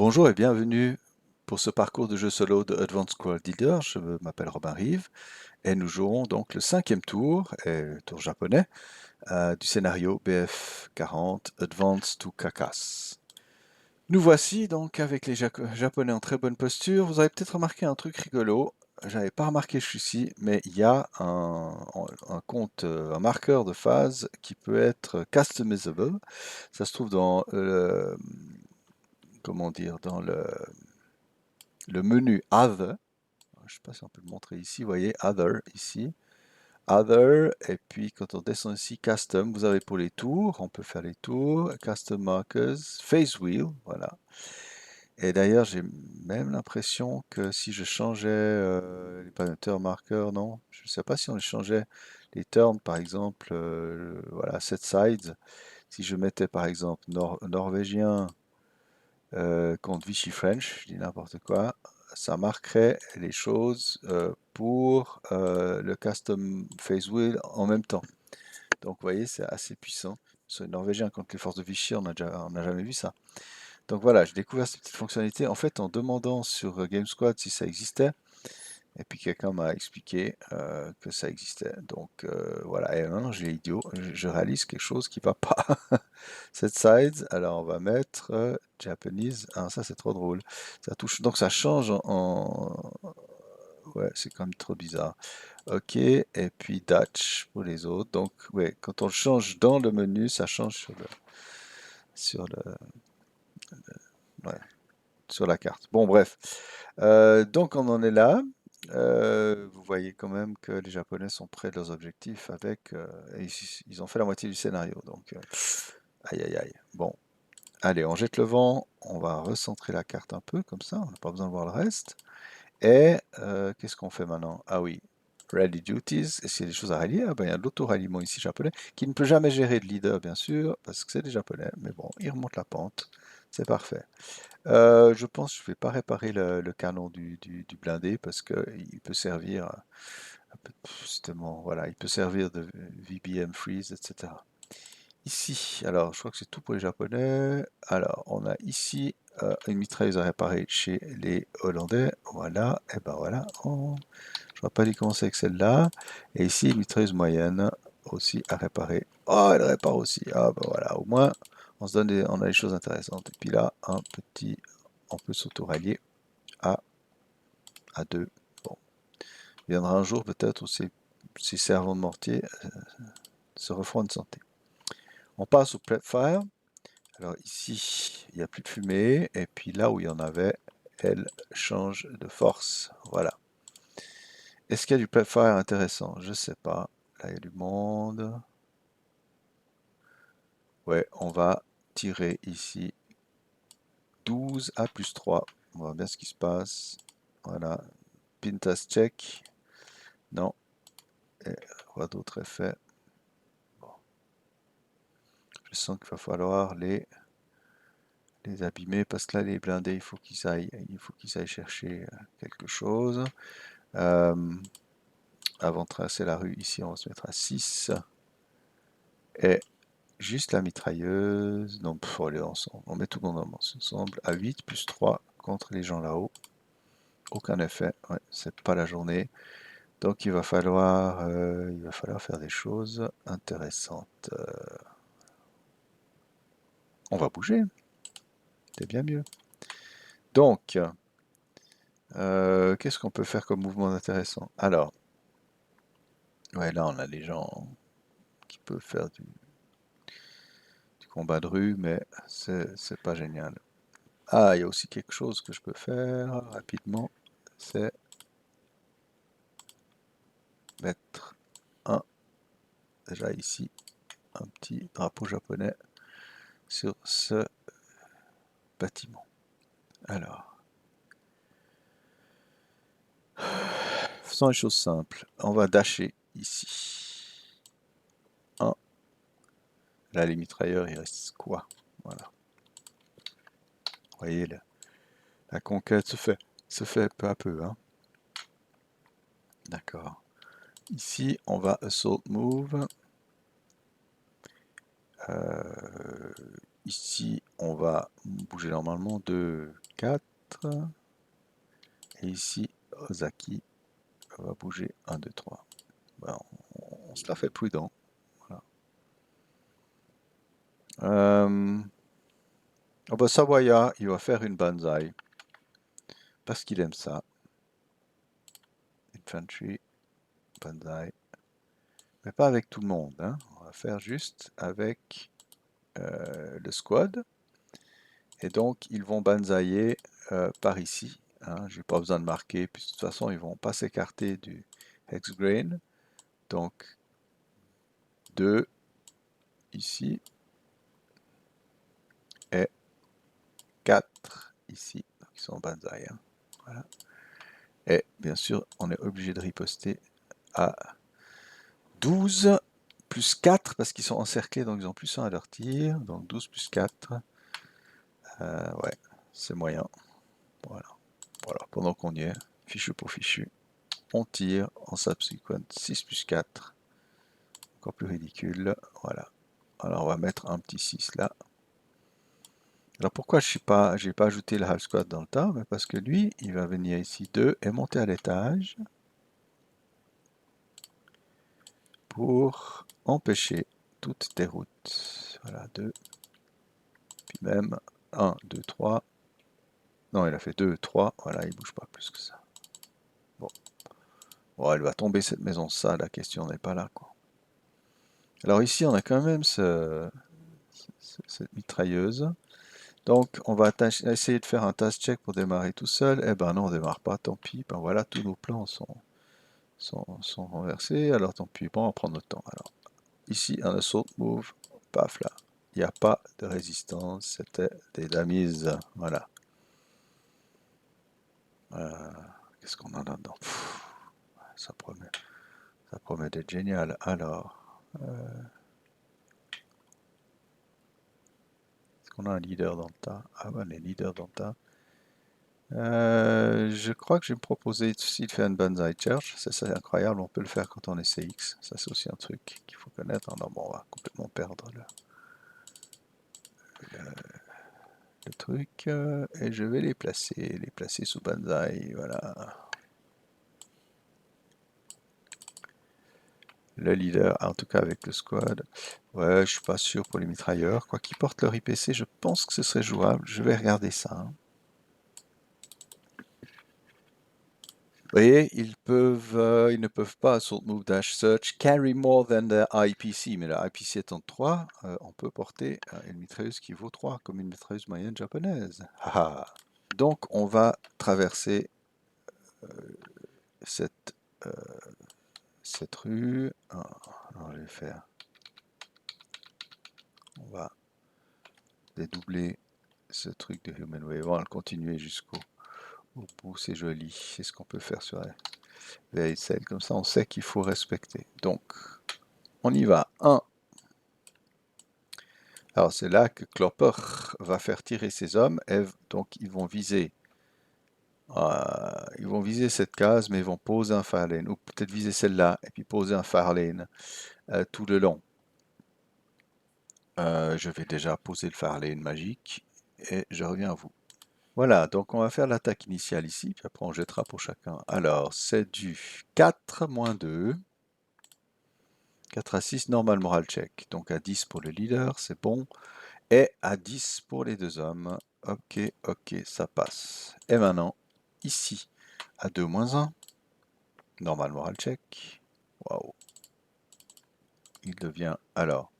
Bonjour et bienvenue pour ce parcours de jeu solo de Advanced Squad Leader. Je m'appelle Robin Rive et nous jouons donc le 5e tour, et le tour japonais, du scénario BF40 Advanced to Kakas. Nous voici donc avec les Japonais en très bonne posture. Vous avez peut-être remarqué un truc rigolo. J'avais pas remarqué jusqu'ici, mais il y a un compte, un marqueur de phase qui peut être customizable. Ça se trouve dans comment dire, dans le menu Other. Je ne sais pas si on peut le montrer ici. Vous voyez Other ici. Other, et puis quand on descend ici, Custom, vous avez pour les tours, on peut faire les tours, Custom Markers, Phase Wheel, voilà. Et d'ailleurs, j'ai même l'impression que si je changeais les paramètres marqueurs, non, je ne sais pas si on changeait les turns, par exemple, voilà, set sides. Si je mettais par exemple norvégien contre Vichy French, je dis n'importe quoi, ça marquerait les choses pour le custom phase wheel en même temps. Donc vous voyez, c'est assez puissant. Sur les Norvégiens contre les forces de Vichy, on n'a jamais vu ça. Donc voilà, j'ai découvert cette petite fonctionnalité en fait en demandant sur Game Squad si ça existait. Et puis quelqu'un m'a expliqué que ça existait. Donc voilà, et maintenant j'ai idiot, je réalise quelque chose qui va pas. Cette sides, alors on va mettre Japanese. Ah ça c'est trop drôle. Ça touche, donc ça change ouais, c'est quand même trop bizarre. Ok, et puis Dutch pour les autres. Donc ouais, quand on le change dans le menu, ça change sur le, ouais, sur la carte. Bon, bref. Donc on en est là. Vous voyez quand même que les Japonais sont près de leurs objectifs avec. Et ils ont fait la moitié du scénario. Donc, aïe aïe aïe. Bon, allez, on jette le vent. On va recentrer la carte un peu comme ça. On n'a pas besoin de voir le reste. Et qu'est-ce qu'on fait maintenant? Ah oui. Rally Duties, et s'il y a des choses à rallier, ah ben, il y a de l'auto-ralliement ici japonais, qui ne peut jamais gérer de leader, bien sûr, parce que c'est des japonais, mais bon, ils remontent la pente, c'est parfait. Je pense que je ne vais pas réparer le canon du blindé parce qu'il peut servir, justement, voilà, il peut servir de VBM freeze, etc. Ici, alors je crois que c'est tout pour les Japonais. Alors, on a ici une mitrailleuse à réparer chez les Hollandais. Voilà, et ben voilà. Je n'aurais pas dû commencer avec celle-là. Et ici, une mitrailleuse moyenne aussi à réparer. Oh, elle répare aussi. Ah ben voilà, au moins on a des choses intéressantes. Et puis là, un petit, on peut s'auto-rallier à, à deux. Bon, il viendra un jour peut-être où ces servants de mortier se referont une santé. On passe au prep fire. Alors ici, il n'y a plus de fumée. Et puis là où il y en avait, elle change de force. Voilà. Est-ce qu'il y a du prep fire intéressant? Je ne sais pas. Là, il y a du monde. Ouais, on va tirer ici 12 à plus 3. On voit bien ce qui se passe. Voilà. Pintas check. Non. Et quoi d'autre est fait? Bon. Je sens qu'il va falloir les abîmer parce que là, les blindés, il faut qu'ils aillent chercher quelque chose. Avant de traverser la rue, ici, on va se mettre à 6. Et juste la mitrailleuse. Non, il faut aller ensemble. On met tout le monde ensemble à 8 plus 3 contre les gens là-haut. Aucun effet. Ouais, c'est pas la journée. Donc il va falloir faire des choses intéressantes. On va bouger. C'est bien mieux. Donc, qu'est-ce qu'on peut faire comme mouvement intéressant? Alors, ouais, là on a des gens qui peuvent faire du combat de rue, mais c'est pas génial. Ah, il y a aussi quelque chose que je peux faire rapidement, c'est mettre déjà ici, un petit drapeau japonais sur ce bâtiment. Alors, faisons les choses simples. On va dasher ici. 1. Là, les mitrailleurs, il reste quoi? Voilà. Vous voyez, la conquête se fait peu à peu. Hein. D'accord. Ici, on va assault move. Ici, on va bouger normalement de 4. Et ici, Ozaki va bouger 1, 2, 3. Ben, on se la fait prudent. Voilà. Oh ben, Sawaya, il va faire une banzai. Parce qu'il aime ça. Infantry, banzai. Mais pas avec tout le monde. Hein. On va faire juste avec le squad. Et donc, ils vont banzailler par ici. Hein. Je n'ai pas besoin de marquer. Puis de toute façon, ils ne vont pas s'écarter du Hexgrain. Donc, 2 ici. Et 4 ici. Donc, ils sont en banzai. Hein. Voilà. Et bien sûr, on est obligé de riposter à 12 plus 4 parce qu'ils sont encerclés, donc ils ont plus 1 à leur tir. Donc 12 plus 4. Ouais, c'est moyen. Voilà. Voilà, pendant qu'on y est, fichu pour fichu, on tire en subsequent 6 plus 4. Encore plus ridicule. Voilà. Alors on va mettre un petit 6 là. Alors pourquoi je n'ai pas ajouté le half squad dans le tas? Mais parce que lui, il va venir ici 2 et monter à l'étage pour empêcher toutes tes routes. Voilà, 2. Puis même 1, 2, 3. Non, il a fait 2, 3. Voilà, il bouge pas plus que ça. Bon. Bon, elle va tomber cette maison, ça, la question n'est pas là, quoi. Alors ici, on a quand même cette mitrailleuse. Donc, on va essayer de faire un task check pour démarrer tout seul. Eh ben non, on démarre pas, tant pis. Ben voilà, tous nos plans sont renversés. Alors tant pis, bon, on va prendre notre temps. Alors, ici, un assault move, paf là. Il n'y a pas de résistance, c'était des dummies. Voilà. Qu'est-ce qu'on en a dedans? Ça promet d'être génial. Alors, est-ce qu'on a un leader dans le tas? Ah ben, les leaders dans le tas. Je crois que je vais me proposer aussi de faire une banzai church. Ça, c'est incroyable. On peut le faire quand on est CX. Ça, c'est aussi un truc qu'il faut connaître. Non, bon, on va complètement perdre le truc. Et je vais les placer sous banzai. Voilà. Le leader, en tout cas avec le squad. Ouais, je suis pas sûr pour les mitrailleurs. Quoi qu'ils portent leur IPC, je pense que ce serait jouable. Je vais regarder ça. Hein. Vous voyez, ils ne peuvent pas, assault move dash search, carry more than the IPC. Mais la IPC étant 3, on peut porter une mitrailleuse qui vaut 3, comme une mitrailleuse moyenne japonaise. Haha. Donc, on va traverser cette, euh, cette rue. Alors, je vais faire. On va dédoubler ce truc de Human Wave. On va le continuer jusqu'au bout. C'est joli. C'est ce qu'on peut faire sur la vieille selle. Comme ça, on sait qu'il faut respecter. Donc, on y va. 1. Alors c'est là que Klopper va faire tirer ses hommes, et donc ils vont viser cette case, mais ils vont poser un Firelane, ou peut-être viser celle-là, et puis poser un Firelane tout le long. Je vais déjà poser le Firelane magique, et je reviens à vous. Voilà, donc on va faire l'attaque initiale ici, puis après on jettera pour chacun. Alors, c'est du 4 moins 2, 4 à 6, normal moral check. Donc à 10 pour le leader, c'est bon. Et à 10 pour les deux hommes. Ok, ok, ça passe. Et maintenant, ici, à 2 moins 1, normal moral check. Waouh. Il devient, alors,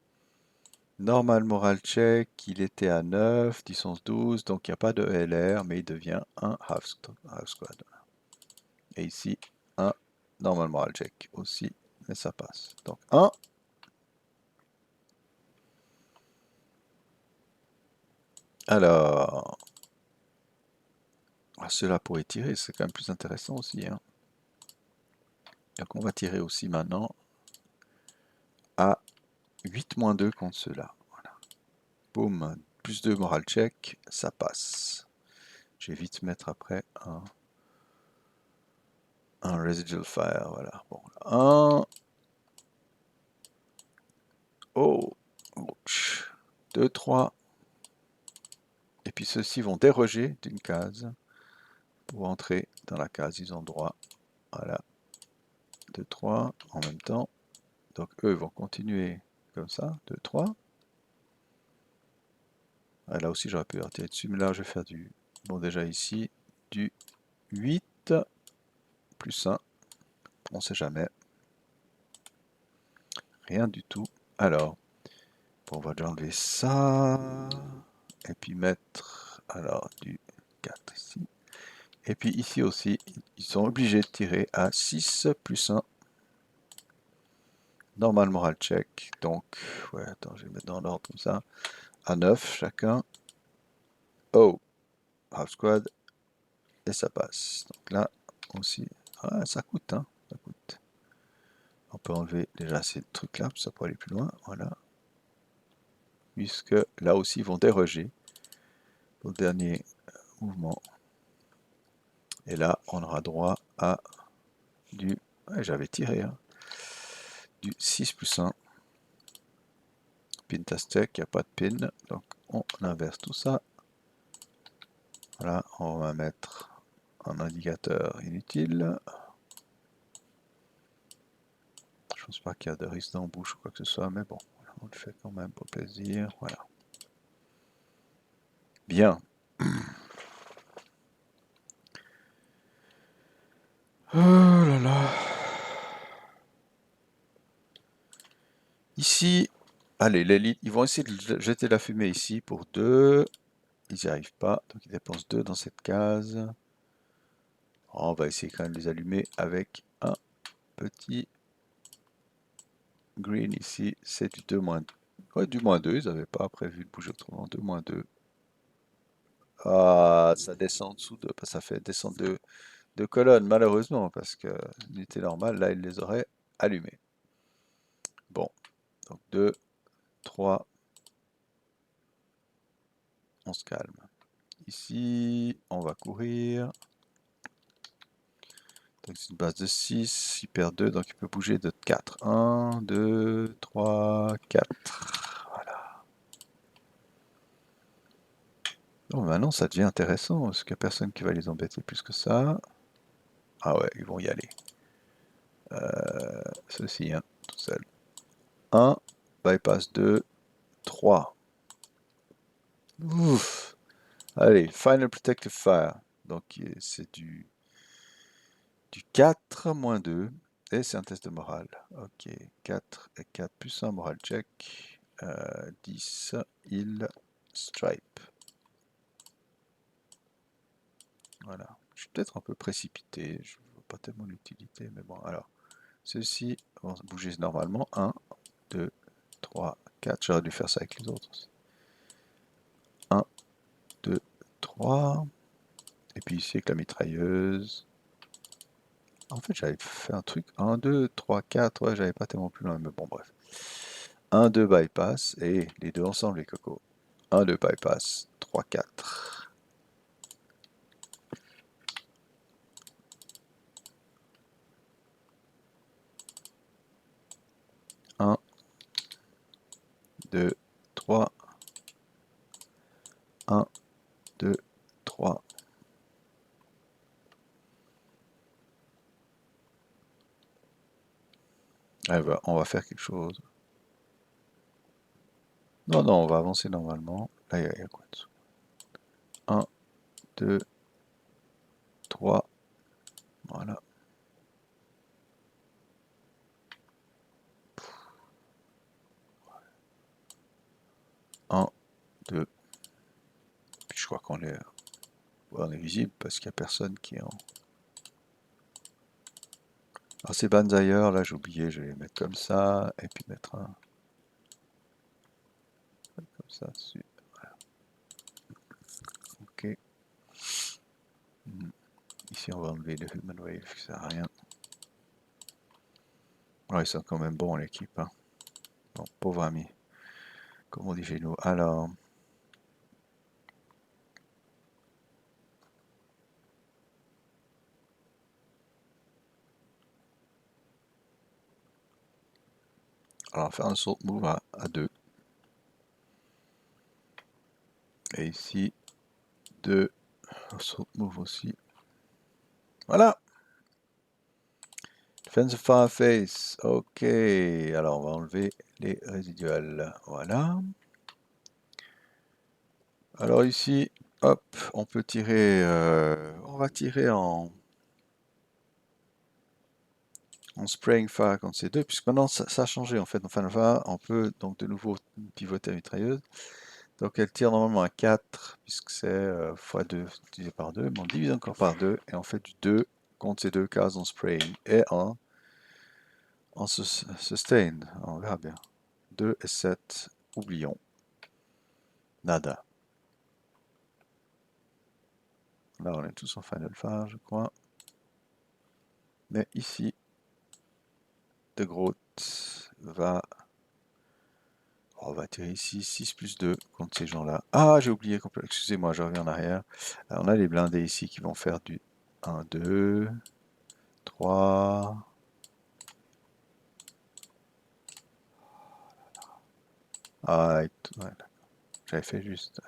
normal moral check, il était à 9, 10, 11, 12, donc il n'y a pas de LR, mais il devient un half squad. Et ici, un normal moral check aussi, mais ça passe. Donc 1. Alors, cela pourrait tirer, c'est quand même plus intéressant aussi. Hein. Donc on va tirer aussi maintenant à 8 moins 2 contre ceux-là. Voilà. Boum, plus 2 moral check, ça passe. Je vais vite mettre après un residual fire. Voilà. Bon, 1. Oh, ouch. 2, 3. Et puis ceux-ci vont déroger d'une case pour entrer dans la case. Ils ont droit, voilà, 2, 3 en même temps. Donc eux vont continuer comme ça, 2, 3. Ah, là aussi j'aurais pu retirer dessus, mais là je vais faire du, bon déjà ici, du 8 plus 1, on sait jamais, rien du tout. Alors, bon, on va déjà enlever ça, et puis mettre, alors, du 4 ici. Et puis ici aussi, ils sont obligés de tirer à 6 plus 1. Normal moral check, donc, ouais, attends, je vais mettre dans l'ordre comme ça, à 9 chacun. Oh, half squad, et ça passe. Donc là aussi, ah, ça coûte, hein, ça coûte. On peut enlever déjà ces trucs-là, ça peut aller plus loin, voilà. Puisque là aussi, ils vont déroger au dernier mouvement. Et là, on aura droit à du, ouais, j'avais tiré, hein, du 6 plus 1. Pin tastek, il n'y a pas de pin, donc on inverse tout ça. Voilà, on va mettre un indicateur inutile. Je pense pas qu'il y a de risque d'embouche ou quoi que ce soit, mais bon, on le fait quand même pour plaisir. Voilà. Bien. Oh là là. Ici, allez, l'élite, ils vont essayer de jeter la fumée ici pour 2. Ils n'y arrivent pas, donc ils dépensent 2 dans cette case. On va essayer quand même de les allumer avec un petit green ici. C'est du 2 moins 2. Ouais, du moins 2, ils n'avaient pas prévu de bouger autrement. 2 moins 2. Ah, ça descend en dessous de. Ça fait descendre de colonnes, malheureusement, parce que l'unité normale, là, il les aurait allumés. Bon, donc 2, 3, on se calme. Ici, on va courir. Donc c'est une base de 6, il perd 2, donc il peut bouger de 4. 1, 2, 3, 4. Voilà. Bon, maintenant ça devient intéressant, parce qu'il n'y a personne qui va les embêter plus que ça. Ah ouais, ils vont y aller. Ceci, hein, tout seul. 1, bypass 2, 3. Ouf. Allez, Final Protective Fire. Donc c'est du 4 moins 2. Et c'est un test de morale. Ok, 4 et 4 plus 1 moral check. 10, heal, stripe. Voilà. Je suis peut-être un peu précipité. Je ne vois pas tellement l'utilité, mais bon, alors. Ceux-ci vont bouger normalement. 1, 2, 3, 4. J'aurais dû faire ça avec les autres aussi. 1, 2, 3. Et puis ici avec la mitrailleuse. En fait, j'avais fait un truc. 1, 2, 3, 4. Ouais, j'avais pas tellement plus loin, mais bon, bref. 1, 2, bypass. Et les deux ensemble, les cocos. 1, 2, bypass. 3, 4. 1, 2, 3. 1, 2, 3. Eh ben, on va faire quelque chose. Non, non, on va avancer normalement. Là, il y a quoi dessous? 1, 2, 3. Voilà. 1, 2. Puis je crois qu'on est, ouais, on est visible parce qu'il n'y a personne qui est en... Alors ces banzailleurs, là j'ai oublié, je vais les mettre comme ça, et puis mettre un... comme ça dessus. Voilà. Ok. Ici on va enlever le Human Wave, ça sert à rien. Ouais, ils sont quand même bons l'équipe. Hein. Bon, pauvre ami. Comme on dit chez nous. Alors... Alors, faire un saut move à 2. Et ici, 2, move aussi. Voilà. Fence of Fireface. Ok. Alors, on va enlever les résiduels. Voilà. Alors ici, hop, on peut tirer. On va tirer en spraying fire contre ces deux, puisque maintenant ça a changé en fait. Dans Final Fantasy, on peut donc de nouveau pivoter la mitrailleuse. Donc elle tire normalement à 4, puisque c'est x2 divisé par 2, mais on divise encore par 2, et on fait du 2 contre ces deux cases en spraying et en sustain. On verra bien. 2 et 7, oublions. Nada. Là on est tous en Final Fire, je crois. Mais ici, De Groot va... On va tirer ici 6 plus 2 contre ces gens-là. Ah, j'ai oublié complètement. Excusez-moi, je reviens en arrière. Alors, on a les blindés ici qui vont faire du 1, 2, 3. Ah, ouais, j'avais fait juste.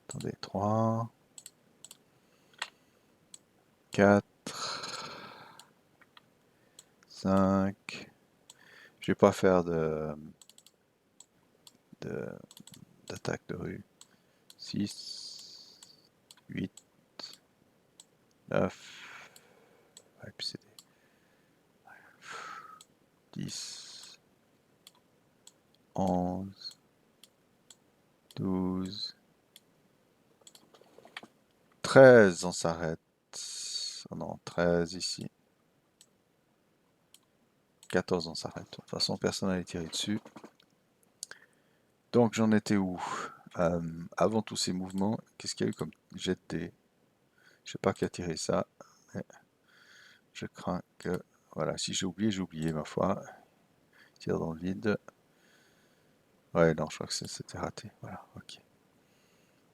Attendez, 3, 4, 5. Je vais pas faire d'attaque de rue. 6, 8, 9. Et puis c'est 10, 11, 12, 13, on s'arrête. Oh non, 13 ici. 14, on s'arrête. De toute façon, personne n'allait tirer dessus. Donc, j'en étais où? Avant tous ces mouvements, qu'est-ce qu'il y a eu comme jet de dés? Je sais pas qui a tiré ça, mais je crains que... Voilà, si j'ai oublié ma foi. Tire dans le vide. Ouais, non, je crois que c'était raté. Voilà, ok.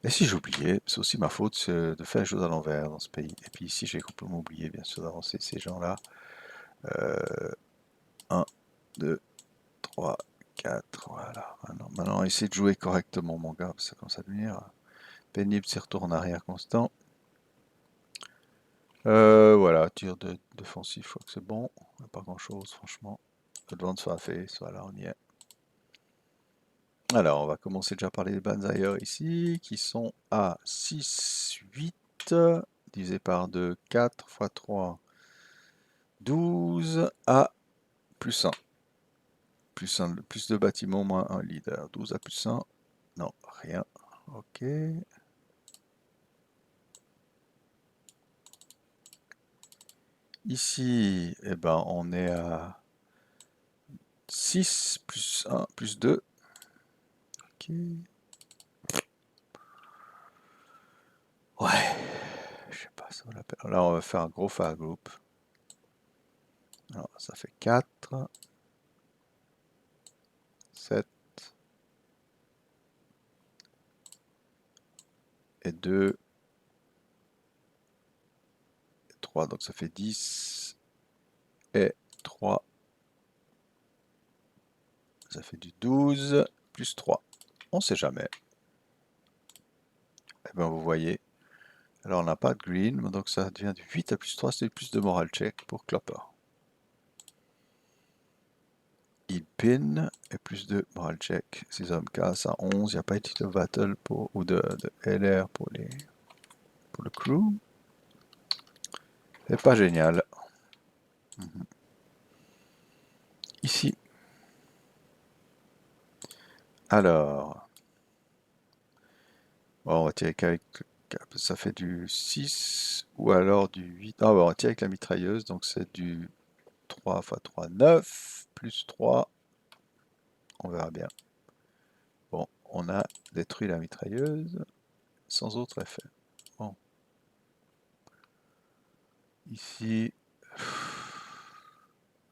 Et si j'ai oublié, c'est aussi ma faute de faire les choses à l'envers dans ce pays. Et puis ici, j'ai complètement oublié, bien sûr, d'avancer ces gens-là. 1, 2, 3, 4, voilà. Maintenant, essaie de jouer correctement, mon gars, ça commence à devenir pénible, c'est retour en arrière constant. Voilà, tir défensif, je crois que c'est bon. Pas grand-chose, franchement. Advance soit fait, voilà, on y est. Alors, on va commencer déjà par les Banzaiers ici, qui sont à 6, 8, divisé par 2, 4 x 3, 12 à plus 1. Plus 1, plus de bâtiments, moins un leader. 12 à plus 1, non, rien. Ok. Ici, eh ben, on est à 6 plus 1 plus 2. Ok. Ouais. Je sais pas si on l'appelle. Là, on va faire un gros fire group. Alors, ça fait 4, 7 et 2 et 3. Donc, ça fait 10 et 3. Ça fait du 12 plus 3. On sait jamais. Eh bien, vous voyez. Alors, on n'a pas de green, donc ça devient du 8 à plus 3, c'est plus de moral check pour Clopper. Il pin et plus de moral check. 6 hommes casse à 11. Il n'y a pas été de battle ou de LR pour le crew. C'est pas génial. Ici. Alors. Bon, on va tirer qu'avec. Ça fait du 6 ou alors du 8. Ah, on va tirer avec la mitrailleuse. Donc c'est du 3 x 3, 9. Plus 3. On verra bien. Bon, on a détruit la mitrailleuse. Sans autre effet. Bon. Ici.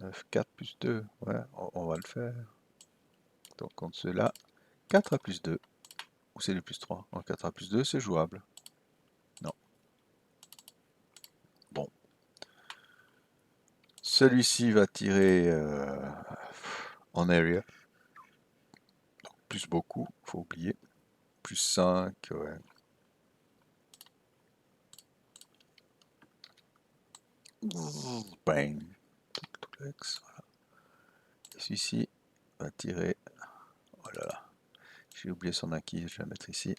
9, 4 plus 2. Ouais, on va le faire. Donc contre ceux-là. 4 à plus 2. Ou c'est le plus 3. Donc 4 à plus 2, c'est jouable. Non. Bon. Celui-ci va tirer en area. Donc plus beaucoup, faut oublier. Plus 5, ouais. Bang. Voilà. Et celui-ci va tirer. Oh là là. J'ai oublié son acquis, je vais la mettre ici.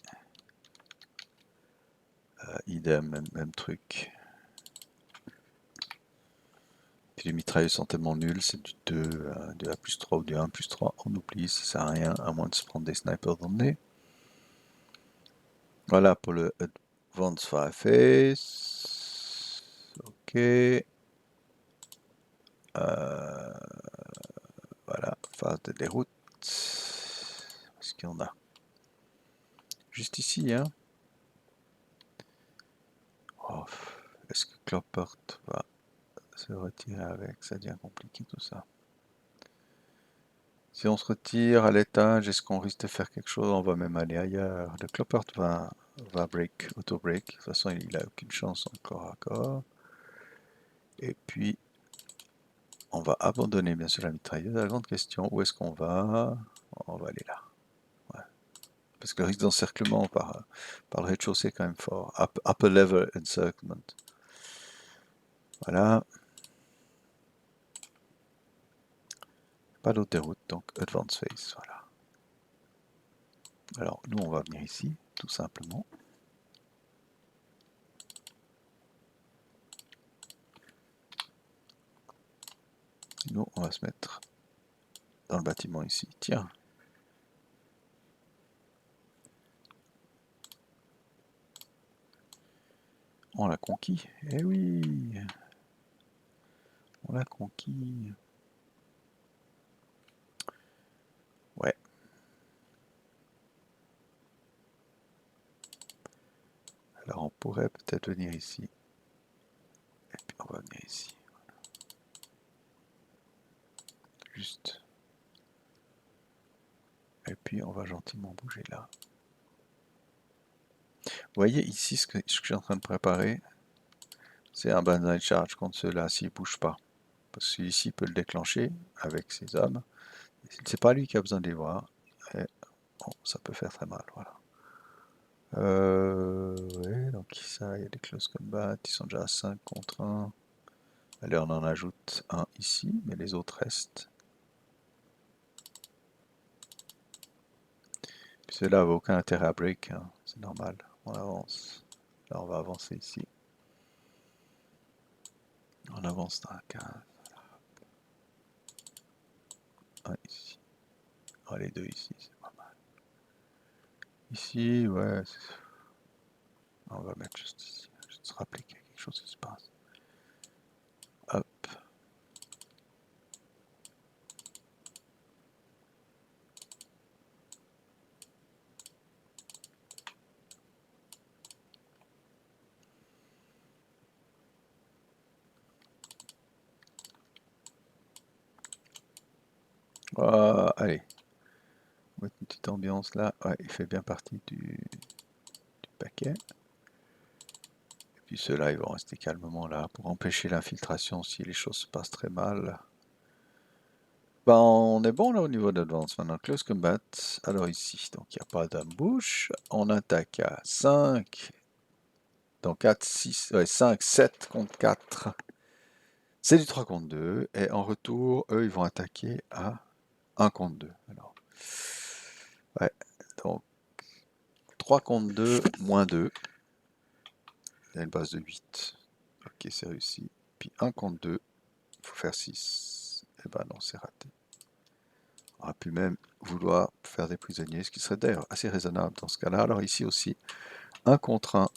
Idem, même truc. Puis les mitrailleuses sont tellement nulles, c'est du 2, du A plus 3 ou du 1 plus 3. On oublie, ça sert à rien, à moins de se prendre des snipers dans le nez. Voilà pour le Advanced Fireface. Ok. Voilà, phase de déroute. Est-ce qu'il y en a? Juste ici, hein. Oh, est-ce que Cloppert va se retirer avec? Ça devient compliqué tout ça. Si on se retire à l'étage, est-ce qu'on risque de faire quelque chose? On va même aller ailleurs. Le Cloppert va break, auto-break. De toute façon, il n'a aucune chance encore à corps. Et puis, on va abandonner bien sûr la mitrailleuse. La grande question, où est-ce qu'on va? On va aller là. Ouais. Parce que le risque d'encerclement par le rez-de-chaussée est quand même fort. Upper level encirclement. Voilà. Pas d'autre déroute, donc advance phase. Voilà. Alors, nous, on va venir ici, tout simplement. Nous, on va se mettre dans le bâtiment ici. Tiens. On l'a conquis. Eh oui. On l'a conquis. Ouais. Alors, on pourrait peut-être venir ici. Et puis, on va venir ici. Juste. Et puis, on va gentiment bouger là. Vous voyez ici ce que je suis en train de préparer? C'est un banzai charge contre ceux-là s'ils ne bougent pas. Parce que celui-ci peut le déclencher avec ses hommes. C'est pas lui qui a besoin de les voir. Et bon, ça peut faire très mal, voilà. Ouais, donc ça, il y a des close combat, ils sont déjà à 5 contre 1. Allez, on en ajoute un ici, mais les autres restent. Puis ceux-là n'avaient aucun intérêt à break, hein. C'est normal. On avance. Là, on va avancer ici. On avance dans la case. Un ici. Ah, les deux ici, c'est pas mal. Ici, ouais. On va mettre juste ici. Juste se rappeler qu'il y a quelque chose qui se passe. Hop. Allez. On va mettre une petite ambiance là. Ouais, il fait bien partie du paquet. Et puis ceux-là, ils vont rester calmement là pour empêcher l'infiltration si les choses se passent très mal. Ben, on est bon là au niveau d'advance. Maintenant, close combat. Alors ici, donc il n'y a pas d'ambush. On attaque à 5. Donc 4, 6, ouais, 5, 7 contre 4. C'est du 3 contre 2. Et en retour, eux, ils vont attaquer à 1 contre 2. Alors, ouais, donc 3 contre 2, moins 2. Il y a une base de 8. Ok, c'est réussi. Puis 1 contre 2, il faut faire 6. Et ben non, c'est raté. On aurait pu même vouloir faire des prisonniers, ce qui serait d'ailleurs assez raisonnable dans ce cas-là. Alors ici aussi, 1 contre 1,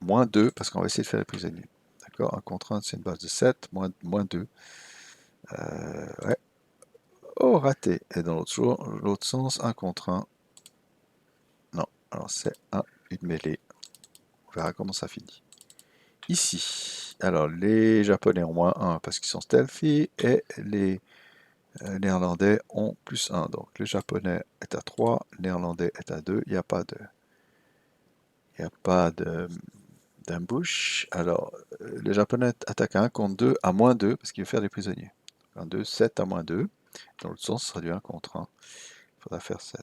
moins 2, parce qu'on va essayer de faire des prisonniers. D'accord? 1 contre 1, c'est une base de 7, moins 2. Ouais. Oh, raté. Et dans l'autre sens, 1 contre 1. Non, alors c'est une mêlée. On verra comment ça finit. Ici, alors les Japonais ont moins 1 parce qu'ils sont stealthy, et les Néerlandais ont plus 1. Donc le Japonais est à 3, le Néerlandais est à 2. Il n'y a pas d'ambush. Alors le Japonais attaque à 1 contre 2 à moins 2 parce qu'il veut faire des prisonniers. 1, 2, 7 à moins 2. Dans l'autre sens, ce sera du 1 contre 1. Il faudra faire 7.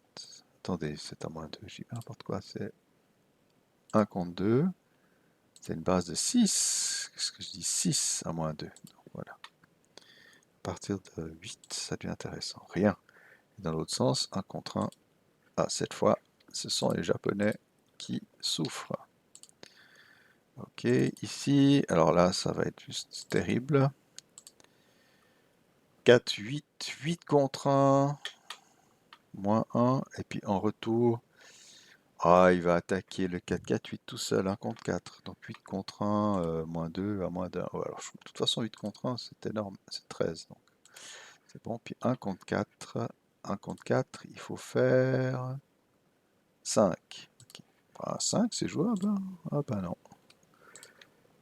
Attendez, 7 à moins 2, je dis n'importe quoi, c'est 1 contre 2. C'est une base de 6. Qu'est-ce que je dis? 6 à moins 2. Donc, voilà. À partir de 8, ça devient intéressant. Rien. Dans l'autre sens, 1 contre 1. Ah, cette fois, ce sont les Japonais qui souffrent. Ok, ici, alors là, ça va être juste terrible. 4, 8, 8 contre 1, moins 1, et puis en retour, ah, il va attaquer le 4, 4, 8 tout seul, 1 contre 4. Donc 8 contre 1, moins 2, à moins 1. Ouais, alors, de toute façon, 8 contre 1, c'est énorme, c'est 13. Donc c'est bon, puis 1 contre 4, 1 contre 4, il faut faire 5. Ok. Ah, 5, c'est jouable, hein? Ah ben non.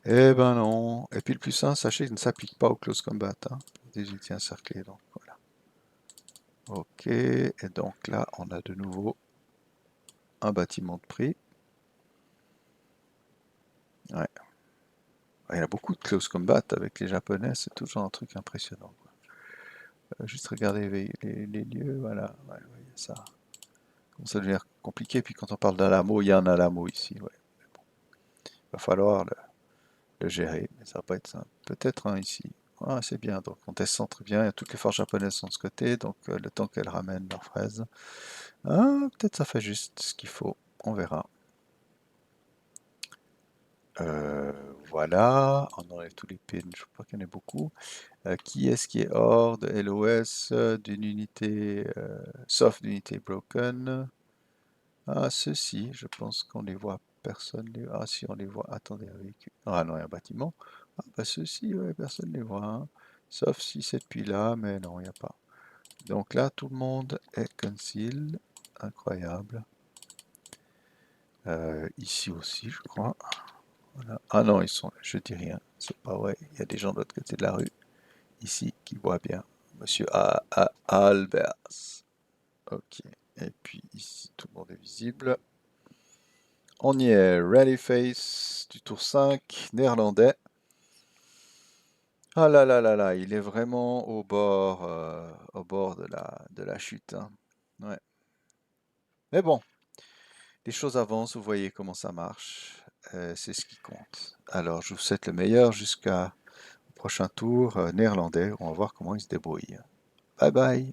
Eh ben non. Et puis le plus 1, sachez qu'il ne s'applique pas au close combat, hein. Des unités encerclées, donc voilà. Ok, et donc là, on a de nouveau un bâtiment de prix. Ouais. Il y a beaucoup de close combat avec les Japonais, c'est toujours un truc impressionnant, quoi. Juste regarder les lieux, voilà. Ouais, ouais, ça. Ça devient compliqué, puis quand on parle d'Alamo, il y a un Alamo ici, ouais. Bon, il va falloir le gérer, mais ça va pas être simple. Peut-être un ici. Ah, c'est bien, donc on descend très bien, toutes les forces japonaises sont de ce côté, donc le temps qu'elles ramènent leurs fraises. Ah, peut-être ça fait juste ce qu'il faut, on verra. Euh, voilà, on enlève tous les pins, je crois qu'il y en a beaucoup. Qui est-ce qui est hors de LOS d'une unité, sauf d'unité broken? Ah, ceux-ci, je pense qu'on les voit, personne les... Ah si, on les voit, attendez, un véhicule. Ah non, il y a un bâtiment. Ah bah ceux-ci, ouais, personne les voit, hein. Sauf si c'est depuis là, mais non, il n'y a pas. Donc là, tout le monde est conceal, incroyable. Ici aussi, je crois. Voilà. Ah non, ils sont, je dis rien, c'est pas vrai. Il y a des gens de l'autre côté de la rue, ici, qui voient bien. Monsieur Albers. Ok. Et puis ici, tout le monde est visible. On y est. Rally Face du tour 5, néerlandais. Ah là là là là, il est vraiment au bord de la chute, hein. Ouais. Mais bon, les choses avancent, vous voyez comment ça marche. C'est ce qui compte. Alors, je vous souhaite le meilleur jusqu'à prochain tour néerlandais. On va voir comment il se débrouille. Bye bye.